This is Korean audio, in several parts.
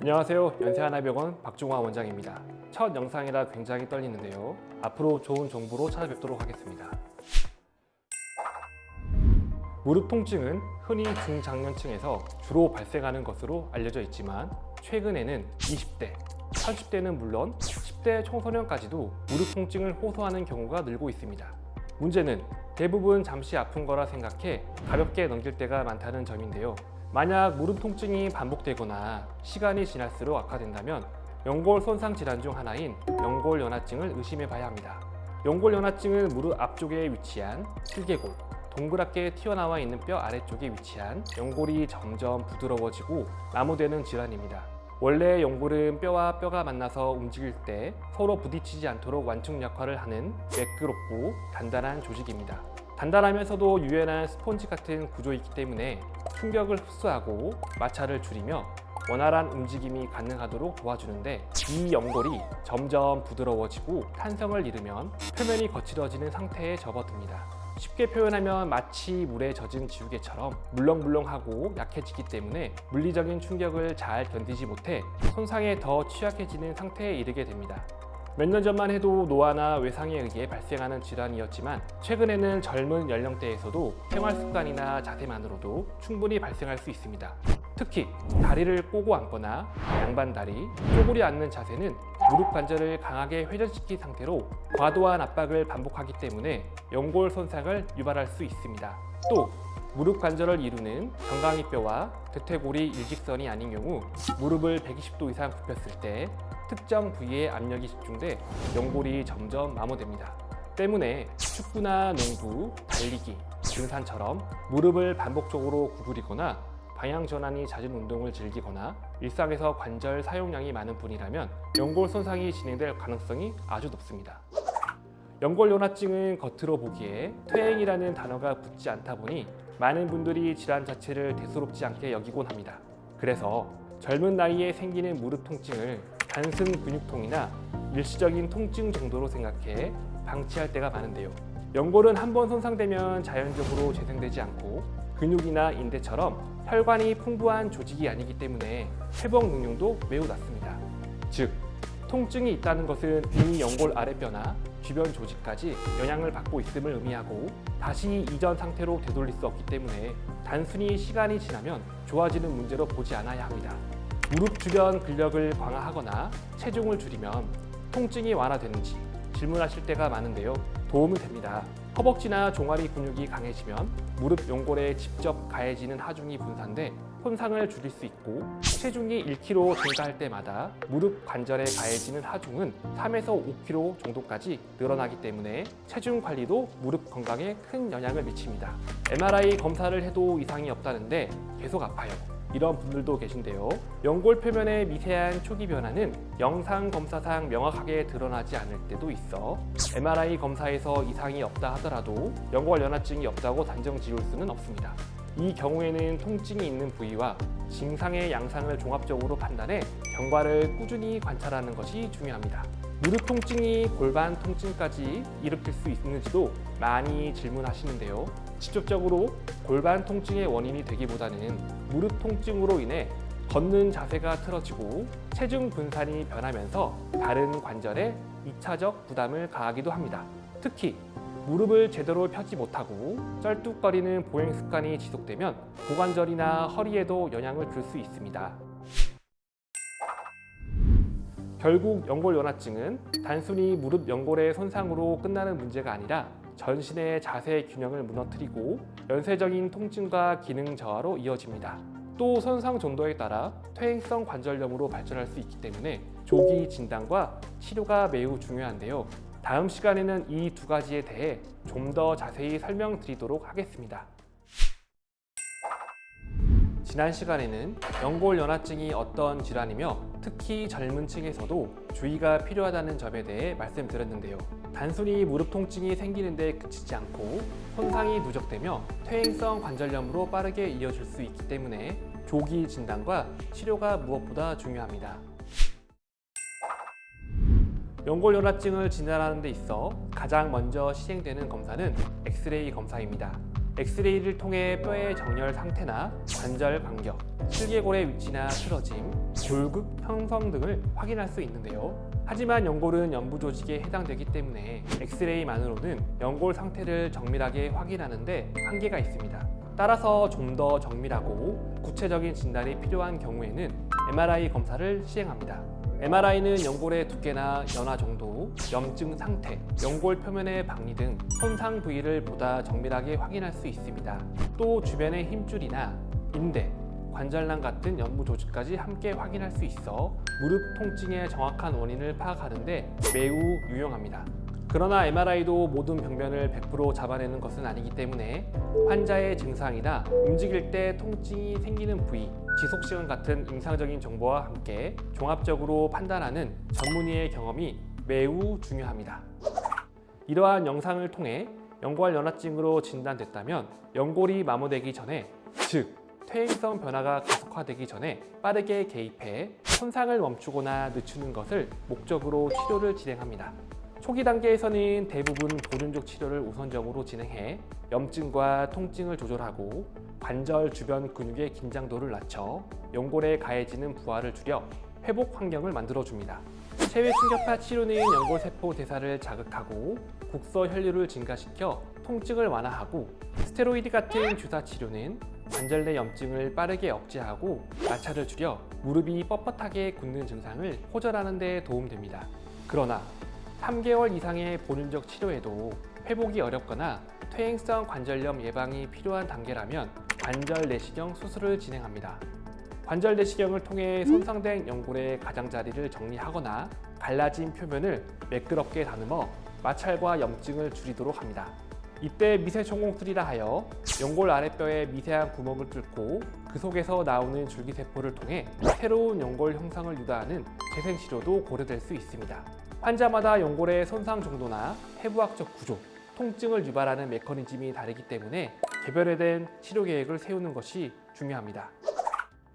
안녕하세요. 연세하나병원 박종화 원장입니다. 첫 영상이라 굉장히 떨리는데요. 앞으로 좋은 정보로 찾아뵙도록 하겠습니다. 무릎 통증은 흔히 중장년층에서 주로 발생하는 것으로 알려져 있지만 최근에는 20대, 30대는 물론 10대 청소년까지도 무릎 통증을 호소하는 경우가 늘고 있습니다. 문제는 대부분 잠시 아픈 거라 생각해 가볍게 넘길 때가 많다는 점인데요. 만약 무릎 통증이 반복되거나 시간이 지날수록 악화된다면 연골 손상 질환 중 하나인 연골연화증을 의심해 봐야 합니다. 연골연화증은 무릎 앞쪽에 위치한 슬개골, 동그랗게 튀어나와 있는 뼈 아래쪽에 위치한 연골이 점점 부드러워지고 마모되는 질환입니다. 원래 연골은 뼈와 뼈가 만나서 움직일 때 서로 부딪히지 않도록 완충 역할을 하는 매끄럽고 단단한 조직입니다. 단단하면서도 유연한 스폰지 같은 구조이기 때문에 충격을 흡수하고 마찰을 줄이며 원활한 움직임이 가능하도록 도와주는데, 이 연골이 점점 부드러워지고 탄성을 잃으면 표면이 거칠어지는 상태에 접어듭니다. 쉽게 표현하면 마치 물에 젖은 지우개처럼 물렁물렁하고 약해지기 때문에 물리적인 충격을 잘 견디지 못해 손상에 더 취약해지는 상태에 이르게 됩니다. 몇 년 전만 해도 노화나 외상에 의해 발생하는 질환이었지만 최근에는 젊은 연령대에서도 생활 습관이나 자세만으로도 충분히 발생할 수 있습니다. 특히 다리를 꼬고 앉거나 양반다리, 쪼그려 앉는 자세는 무릎 관절을 강하게 회전시킨 상태로 과도한 압박을 반복하기 때문에 연골 손상을 유발할 수 있습니다. 또 무릎 관절을 이루는 정강이뼈와 대퇴골이 일직선이 아닌 경우 무릎을 120도 이상 굽혔을 때 특정 부위에 압력이 집중돼 연골이 점점 마모됩니다. 때문에 축구나 농구, 달리기, 등산처럼 무릎을 반복적으로 구부리거나 방향 전환이 잦은 운동을 즐기거나 일상에서 관절 사용량이 많은 분이라면 연골 손상이 진행될 가능성이 아주 높습니다. 연골연화증은 겉으로 보기에 퇴행이라는 단어가 붙지 않다 보니 많은 분들이 질환 자체를 대수롭지 않게 여기곤 합니다. 그래서 젊은 나이에 생기는 무릎 통증을 단순 근육통이나 일시적인 통증 정도로 생각해 방치할 때가 많은데요. 연골은 한번 손상되면 자연적으로 재생되지 않고 근육이나 인대처럼 혈관이 풍부한 조직이 아니기 때문에 회복 능력도 매우 낮습니다. 즉, 통증이 있다는 것은 이미 연골 아랫뼈나 주변 조직까지 영향을 받고 있음을 의미하고 다시 이전 상태로 되돌릴 수 없기 때문에 단순히 시간이 지나면 좋아지는 문제로 보지 않아야 합니다. 무릎 주변 근력을 강화하거나 체중을 줄이면 통증이 완화되는지 질문하실 때가 많은데요. 도움은 됩니다. 허벅지나 종아리 근육이 강해지면 무릎 연골에 직접 가해지는 하중이 분산돼 손상을 줄일 수 있고, 체중이 1kg 증가할 때마다 무릎 관절에 가해지는 하중은 3에서 5kg 정도까지 늘어나기 때문에 체중 관리도 무릎 건강에 큰 영향을 미칩니다. MRI 검사를 해도 이상이 없다는데 계속 아파요. 이런 분들도 계신데요. 연골 표면의 미세한 초기 변화는 영상 검사상 명확하게 드러나지 않을 때도 있어 MRI 검사에서 이상이 없다 하더라도 연골연화증이 없다고 단정 지을 수는 없습니다. 이 경우에는 통증이 있는 부위와 증상의 양상을 종합적으로 판단해 경과를 꾸준히 관찰하는 것이 중요합니다. 무릎 통증이 골반 통증까지 일으킬 수 있는지도 많이 질문하시는데요. 직접적으로 골반 통증의 원인이 되기보다는 무릎 통증으로 인해 걷는 자세가 틀어지고 체중 분산이 변하면서 다른 관절에 2차적 부담을 가하기도 합니다. 특히 무릎을 제대로 펴지 못하고 쩔뚝거리는 보행 습관이 지속되면 고관절이나 허리에도 영향을 줄 수 있습니다. 결국 연골연화증은 단순히 무릎 연골의 손상으로 끝나는 문제가 아니라 전신의 자세 균형을 무너뜨리고 연쇄적인 통증과 기능 저하로 이어집니다. 또 손상 정도에 따라 퇴행성 관절염으로 발전할 수 있기 때문에 조기 진단과 치료가 매우 중요한데요. 다음 시간에는 이 두 가지에 대해 좀 더 자세히 설명드리도록 하겠습니다. 지난 시간에는 연골연화증이 어떤 질환이며 특히 젊은 층에서도 주의가 필요하다는 점에 대해 말씀드렸는데요. 단순히 무릎 통증이 생기는데 그치지 않고 손상이 누적되며 퇴행성 관절염으로 빠르게 이어질 수 있기 때문에 조기 진단과 치료가 무엇보다 중요합니다. 연골연화증을 진단하는 데 있어 가장 먼저 시행되는 검사는 엑스레이 검사입니다. 엑스레이를 통해 뼈의 정렬 상태나 관절 간격, 슬개골의 위치나 틀어짐, 골극 형성 등을 확인할 수 있는데요. 하지만 연골은 연부 조직에 해당되기 때문에 엑스레이만으로는 연골 상태를 정밀하게 확인하는데 한계가 있습니다. 따라서 좀 더 정밀하고 구체적인 진단이 필요한 경우에는 MRI 검사를 시행합니다. MRI는 연골의 두께나 연화 정도, 염증 상태, 연골 표면의 박리 등 손상 부위를 보다 정밀하게 확인할 수 있습니다. 또 주변의 힘줄이나 인대, 관절낭 같은 연부 조직까지 함께 확인할 수 있어 무릎 통증의 정확한 원인을 파악하는데 매우 유용합니다. 그러나 MRI도 모든 병변을 100% 잡아내는 것은 아니기 때문에 환자의 증상이나 움직일 때 통증이 생기는 부위, 지속시간 같은 임상적인 정보와 함께 종합적으로 판단하는 전문의의 경험이 매우 중요합니다. 이러한 영상을 통해 연골 연화증으로 진단됐다면 연골이 마모되기 전에, 즉 퇴행성 변화가 가속화되기 전에 빠르게 개입해 손상을 멈추거나 늦추는 것을 목적으로 치료를 진행합니다. 초기 단계에서는 대부분 보존적 치료를 우선적으로 진행해 염증과 통증을 조절하고 관절 주변 근육의 긴장도를 낮춰 연골에 가해지는 부하를 줄여 회복 환경을 만들어줍니다. 체외 충격파 치료는 연골세포 대사를 자극하고 국소 혈류를 증가시켜 통증을 완화하고, 스테로이드 같은 주사 치료는 관절 내 염증을 빠르게 억제하고 마찰을 줄여 무릎이 뻣뻣하게 굳는 증상을 호전하는 데 도움됩니다. 그러나 3개월 이상의 본인적 치료에도 회복이 어렵거나 퇴행성 관절염 예방이 필요한 단계라면 관절 내시경 수술을 진행합니다. 관절 내시경을 통해 손상된 연골의 가장자리를 정리하거나 갈라진 표면을 매끄럽게 다듬어 마찰과 염증을 줄이도록 합니다. 이때 미세천공술이라 하여 연골 아랫뼈에 미세한 구멍을 뚫고 그 속에서 나오는 줄기세포를 통해 새로운 연골 형성을 유도하는 재생치료도 고려될 수 있습니다. 환자마다 연골의 손상 정도나 해부학적 구조, 통증을 유발하는 메커니즘이 다르기 때문에 개별화된 치료 계획을 세우는 것이 중요합니다.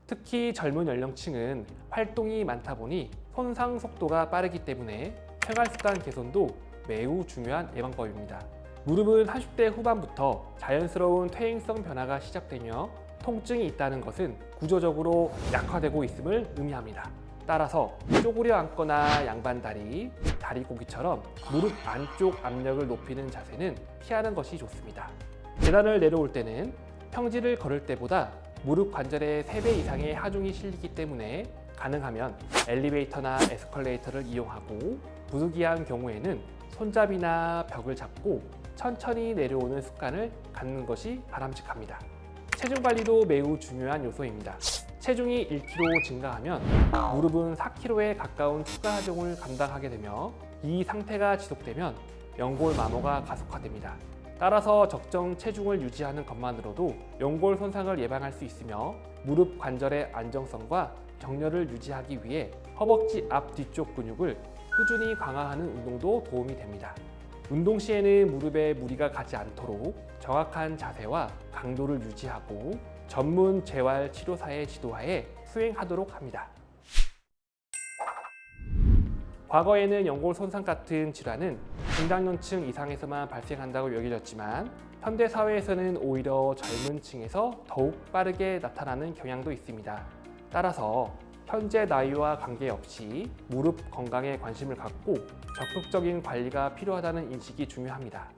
특히 젊은 연령층은 활동이 많다 보니 손상 속도가 빠르기 때문에 생활습관 개선도 매우 중요한 예방법입니다. 무릎은 30대 후반부터 자연스러운 퇴행성 변화가 시작되며 통증이 있다는 것은 구조적으로 약화되고 있음을 의미합니다. 따라서 쪼그려 앉거나 양반다리, 다리꼬기처럼 무릎 안쪽 압력을 높이는 자세는 피하는 것이 좋습니다. 계단을 내려올 때는 평지를 걸을 때보다 무릎 관절에 3배 이상의 하중이 실리기 때문에 가능하면 엘리베이터나 에스컬레이터를 이용하고, 부득이한 경우에는 손잡이나 벽을 잡고 천천히 내려오는 습관을 갖는 것이 바람직합니다. 체중 관리도 매우 중요한 요소입니다. 체중이 1kg 증가하면 무릎은 4kg에 가까운 추가 하중을 감당하게 되며, 이 상태가 지속되면 연골 마모가 가속화됩니다. 따라서 적정 체중을 유지하는 것만으로도 연골 손상을 예방할 수 있으며 무릎 관절의 안정성과 정렬을 유지하기 위해 허벅지 앞 뒤쪽 근육을 꾸준히 강화하는 운동도 도움이 됩니다. 운동 시에는 무릎에 무리가 가지 않도록 정확한 자세와 강도를 유지하고 전문 재활 치료사의 지도하에 수행하도록 합니다. 과거에는 연골 손상 같은 질환은 중장년층 이상에서만 발생한다고 여겨졌지만, 현대 사회에서는 오히려 젊은 층에서 더욱 빠르게 나타나는 경향도 있습니다. 따라서 현재 나이와 관계없이 무릎 건강에 관심을 갖고 적극적인 관리가 필요하다는 인식이 중요합니다.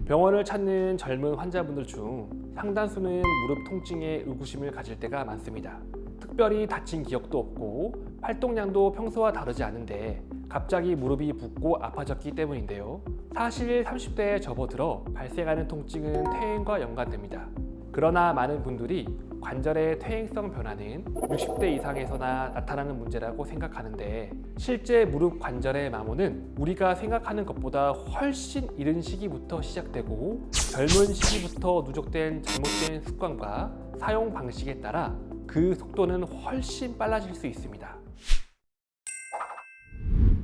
병원을 찾는 젊은 환자분들 중 상당수는 무릎 통증에 의구심을 가질 때가 많습니다. 특별히 다친 기억도 없고 활동량도 평소와 다르지 않은데 갑자기 무릎이 붓고 아파졌기 때문인데요. 사실 30대에 접어들어 발생하는 통증은 퇴행과 연관됩니다. 그러나 많은 분들이 관절의 퇴행성 변화는 60대 이상에서나 나타나는 문제라고 생각하는데, 실제 무릎 관절의 마모는 우리가 생각하는 것보다 훨씬 이른 시기부터 시작되고, 젊은 시기부터 누적된 잘못된 습관과 사용 방식에 따라 그 속도는 훨씬 빨라질 수 있습니다.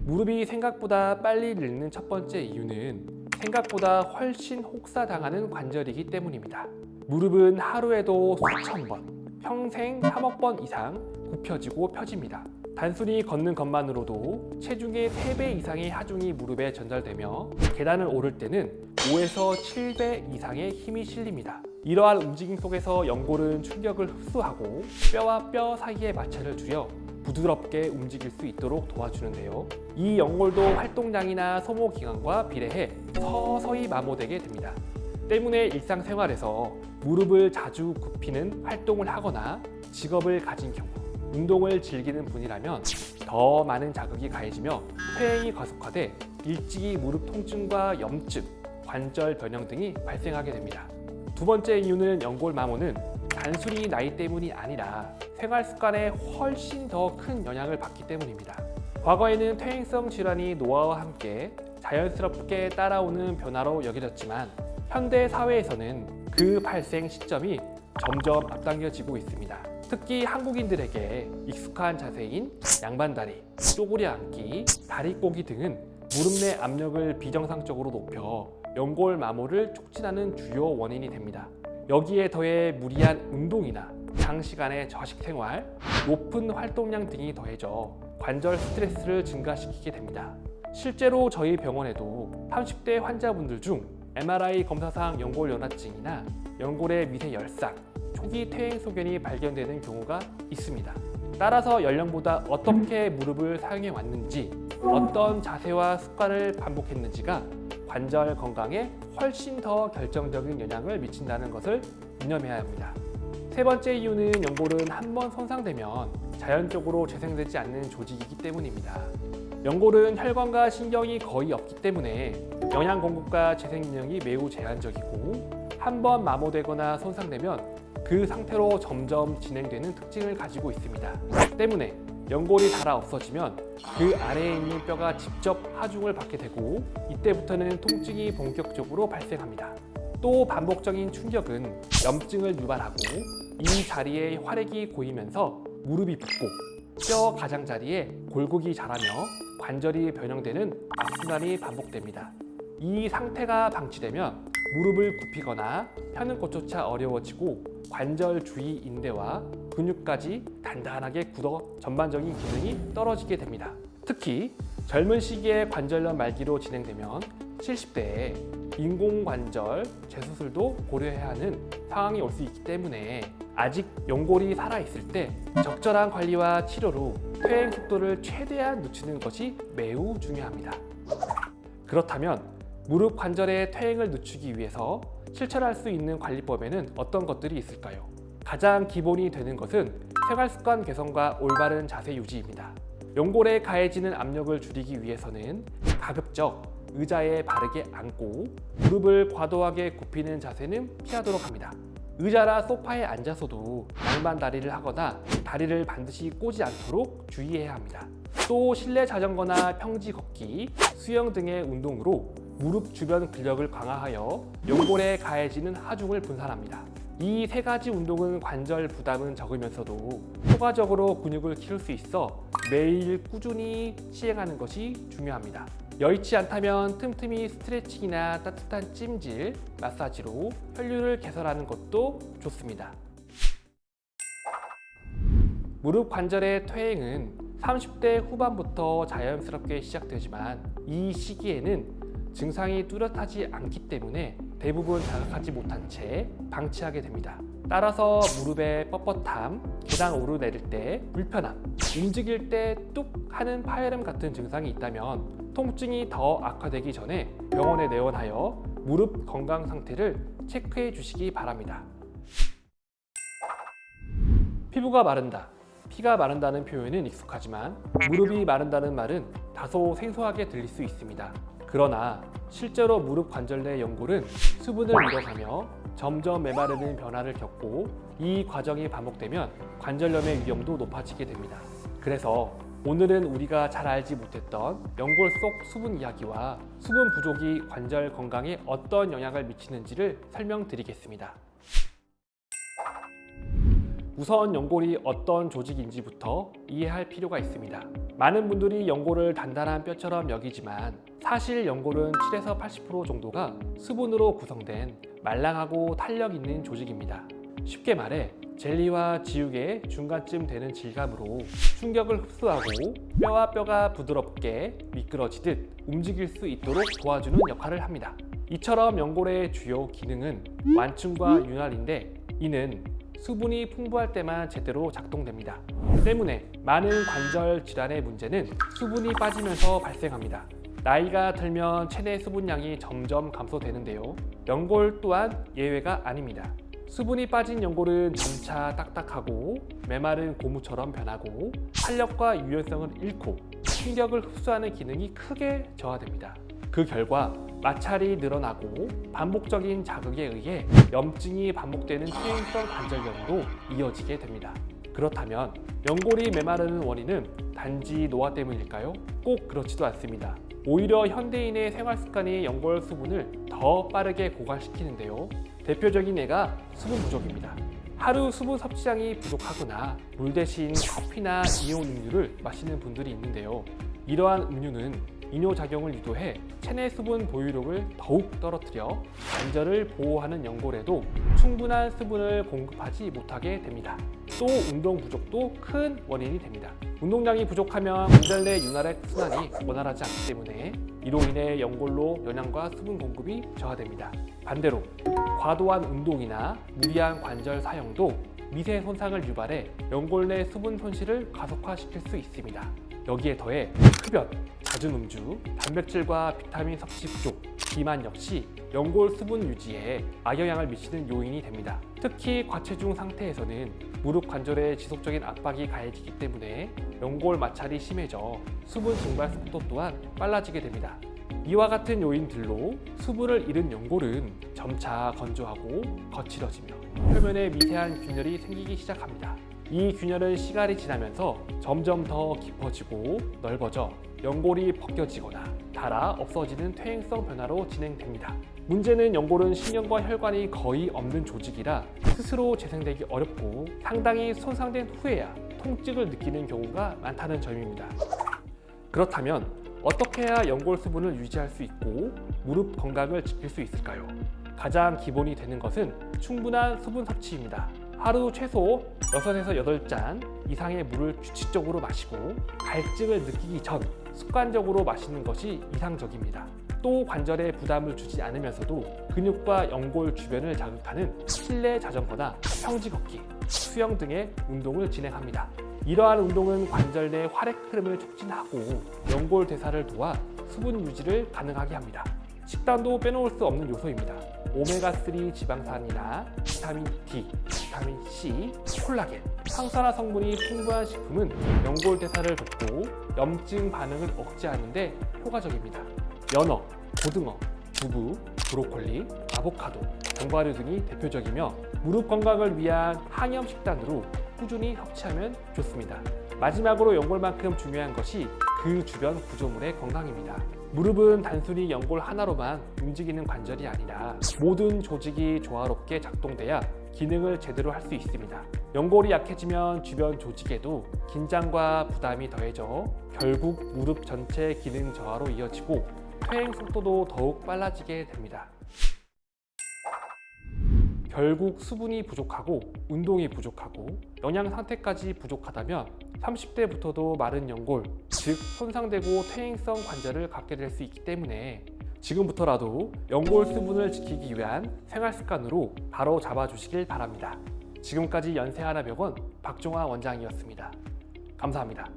무릎이 생각보다 빨리 늙는 첫 번째 이유는 생각보다 훨씬 혹사당하는 관절이기 때문입니다. 무릎은 하루에도 수천 번, 평생 3억 번 이상 굽혀지고 펴집니다. 단순히 걷는 것만으로도 체중의 3배 이상의 하중이 무릎에 전달되며 계단을 오를 때는 5에서 7배 이상의 힘이 실립니다. 이러한 움직임 속에서 연골은 충격을 흡수하고 뼈와 뼈 사이의 마찰을 줄여 부드럽게 움직일 수 있도록 도와주는데요. 이 연골도 활동량이나 소모 기간과 비례해 서서히 마모되게 됩니다. 때문에 일상생활에서 무릎을 자주 굽히는 활동을 하거나 직업을 가진 경우, 운동을 즐기는 분이라면 더 많은 자극이 가해지며 퇴행이 가속화돼 일찍이 무릎 통증과 염증, 관절 변형 등이 발생하게 됩니다. 두 번째 이유는 연골 마모는 단순히 나이 때문이 아니라 생활 습관에 훨씬 더 큰 영향을 받기 때문입니다. 과거에는 퇴행성 질환이 노화와 함께 자연스럽게 따라오는 변화로 여겨졌지만 현대 사회에서는 그 발생 시점이 점점 앞당겨지고 있습니다. 특히 한국인들에게 익숙한 자세인 양반다리, 쪼그려 앉기, 다리 꼬기 등은 무릎 내 압력을 비정상적으로 높여 연골 마모를 촉진하는 주요 원인이 됩니다. 여기에 더해 무리한 운동이나 장시간의 저식 생활, 높은 활동량 등이 더해져 관절 스트레스를 증가시키게 됩니다. 실제로 저희 병원에도 30대 환자분들 중 MRI 검사상 연골 연화증이나 연골의 미세 열상, 초기 퇴행 소견이 발견되는 경우가 있습니다. 따라서 연령보다 어떻게 무릎을 사용해 왔는지, 어떤 자세와 습관을 반복했는지가 관절 건강에 훨씬 더 결정적인 영향을 미친다는 것을 유념해야 합니다. 세 번째 이유는 연골은 한번 손상되면 자연적으로 재생되지 않는 조직이기 때문입니다. 연골은 혈관과 신경이 거의 없기 때문에 영양 공급과 재생 능력이 매우 제한적이고 한번 마모되거나 손상되면 그 상태로 점점 진행되는 특징을 가지고 있습니다. 때문에 연골이 닳아 없어지면 그 아래에 있는 뼈가 직접 하중을 받게 되고 이때부터는 통증이 본격적으로 발생합니다. 또 반복적인 충격은 염증을 유발하고 이 자리에 활액이 고이면서 무릎이 붓고 뼈 가장자리에 골격이 자라며 관절이 변형되는 악순환이 반복됩니다. 이 상태가 방치되면 무릎을 굽히거나 펴는 것조차 어려워지고 관절 주위 인대와 근육까지 단단하게 굳어 전반적인 기능이 떨어지게 됩니다. 특히 젊은 시기에 관절염 말기로 진행되면 70대에 인공관절 재수술도 고려해야 하는 상황이 올 수 있기 때문에 아직 연골이 살아있을 때 적절한 관리와 치료로 퇴행 속도를 최대한 늦추는 것이 매우 중요합니다. 그렇다면 무릎 관절의 퇴행을 늦추기 위해서 실천할 수 있는 관리법에는 어떤 것들이 있을까요? 가장 기본이 되는 것은 생활습관 개선과 올바른 자세 유지입니다. 연골에 가해지는 압력을 줄이기 위해서는 가급적 의자에 바르게 앉고 무릎을 과도하게 굽히는 자세는 피하도록 합니다. 의자나 소파에 앉아서도 양반 다리를 하거나 다리를 반드시 꼬지 않도록 주의해야 합니다. 또 실내 자전거나 평지 걷기, 수영 등의 운동으로 무릎 주변 근력을 강화하여 연골에 가해지는 하중을 분산합니다. 이 세 가지 운동은 관절 부담은 적으면서도 효과적으로 근육을 키울 수 있어 매일 꾸준히 시행하는 것이 중요합니다. 여의치 않다면 틈틈이 스트레칭이나 따뜻한 찜질, 마사지로 혈류를 개선하는 것도 좋습니다. 무릎 관절의 퇴행은 30대 후반부터 자연스럽게 시작되지만 이 시기에는 증상이 뚜렷하지 않기 때문에 대부분 자각하지 못한 채 방치하게 됩니다. 따라서 무릎의 뻣뻣함, 계단 오르내릴 때 불편함, 움직일 때 뚝 하는 파열음 같은 증상이 있다면 통증이 더 악화되기 전에 병원에 내원하여 무릎 건강 상태를 체크해 주시기 바랍니다. 피부가 마른다, 피가 마른다는 표현은 익숙하지만 무릎이 마른다는 말은 다소 생소하게 들릴 수 있습니다. 그러나 실제로 무릎 관절 내 연골은 수분을 잃어가며 점점 메마르는 변화를 겪고 이 과정이 반복되면 관절염의 위험도 높아지게 됩니다. 그래서 오늘은 우리가 잘 알지 못했던 연골 속 수분 이야기와 수분 부족이 관절 건강에 어떤 영향을 미치는지를 설명드리겠습니다. 우선 연골이 어떤 조직인지부터 이해할 필요가 있습니다. 많은 분들이 연골을 단단한 뼈처럼 여기지만 사실 연골은 7에서 80% 정도가 수분으로 구성된 말랑하고 탄력 있는 조직입니다. 쉽게 말해 젤리와 지우개 중간쯤 되는 질감으로 충격을 흡수하고 뼈와 뼈가 부드럽게 미끄러지듯 움직일 수 있도록 도와주는 역할을 합니다. 이처럼 연골의 주요 기능은 완충과 윤활인데 이는 수분이 풍부할 때만 제대로 작동됩니다. 때문에 많은 관절 질환의 문제는 수분이 빠지면서 발생합니다. 나이가 들면 체내 수분량이 점점 감소되는데요. 연골 또한 예외가 아닙니다. 수분이 빠진 연골은 점차 딱딱하고 메마른 고무처럼 변하고 활력과 유연성을 잃고 충격을 흡수하는 기능이 크게 저하됩니다. 그 결과 마찰이 늘어나고 반복적인 자극에 의해 염증이 반복되는 퇴행성 관절염으로 이어지게 됩니다. 그렇다면 연골이 메마르는 원인은 단지 노화 때문일까요? 꼭 그렇지도 않습니다. 오히려 현대인의 생활 습관이 연골 수분을 더 빠르게 고갈시키는데요. 대표적인 예가 수분 부족입니다. 하루 수분 섭취량이 부족하거나 물 대신 커피나 이온 음료를 마시는 분들이 있는데요. 이러한 음료는 이뇨작용을 유도해 체내 수분 보유력을 더욱 떨어뜨려 관절을 보호하는 연골에도 충분한 수분을 공급하지 못하게 됩니다. 또 운동 부족도 큰 원인이 됩니다. 운동량이 부족하면 관절 내 윤활의 순환이 원활하지 않기 때문에 이로 인해 연골로 영양과 수분 공급이 저하됩니다. 반대로 과도한 운동이나 무리한 관절 사용도 미세 손상을 유발해 연골 내 수분 손실을 가속화시킬 수 있습니다. 여기에 더해 흡연, 잦은 음주, 단백질과 비타민 섭취 부족, 비만 역시 연골 수분 유지에 악영향을 미치는 요인이 됩니다. 특히 과체중 상태에서는 무릎 관절에 지속적인 압박이 가해지기 때문에 연골 마찰이 심해져 수분 증발 속도 또한 빨라지게 됩니다. 이와 같은 요인들로 수분을 잃은 연골은 점차 건조하고 거칠어지며 표면에 미세한 균열이 생기기 시작합니다. 이 균열은 시간이 지나면서 점점 더 깊어지고 넓어져 연골이 벗겨지거나 닳아 없어지는 퇴행성 변화로 진행됩니다. 문제는 연골은 신경과 혈관이 거의 없는 조직이라 스스로 재생되기 어렵고 상당히 손상된 후에야 통증을 느끼는 경우가 많다는 점입니다. 그렇다면 어떻게 해야 연골 수분을 유지할 수 있고 무릎 건강을 지킬 수 있을까요? 가장 기본이 되는 것은 충분한 수분 섭취입니다. 하루 최소 6에서 8잔 이상의 물을 규칙적으로 마시고 갈증을 느끼기 전 습관적으로 마시는 것이 이상적입니다. 또 관절에 부담을 주지 않으면서도 근육과 연골 주변을 자극하는 실내 자전거나 평지 걷기, 수영 등의 운동을 진행합니다. 이러한 운동은 관절 내 활액 흐름을 촉진하고 연골 대사를 도와 수분 유지를 가능하게 합니다. 식단도 빼놓을 수 없는 요소입니다. 오메가3 지방산이나 비타민 D, 비타민 C, 콜라겐, 항산화 성분이 풍부한 식품은 연골 대사를 돕고 염증 반응을 억제하는 데 효과적입니다. 연어, 고등어, 두부, 브로콜리, 아보카도, 견과류 등이 대표적이며 무릎 건강을 위한 항염 식단으로 꾸준히 섭취하면 좋습니다. 마지막으로 연골만큼 중요한 것이 그 주변 구조물의 건강입니다. 무릎은 단순히 연골 하나로만 움직이는 관절이 아니라 모든 조직이 조화롭게 작동돼야 기능을 제대로 할 수 있습니다. 연골이 약해지면 주변 조직에도 긴장과 부담이 더해져 결국 무릎 전체 기능 저하로 이어지고 퇴행 속도도 더욱 빨라지게 됩니다. 결국 수분이 부족하고 운동이 부족하고 영양 상태까지 부족하다면 30대부터도 마른 연골, 즉 손상되고 퇴행성 관절을 갖게 될 수 있기 때문에 지금부터라도 연골 수분을 지키기 위한 생활 습관으로 바로 잡아주시길 바랍니다. 지금까지 연세하나병원 박종화 원장이었습니다. 감사합니다.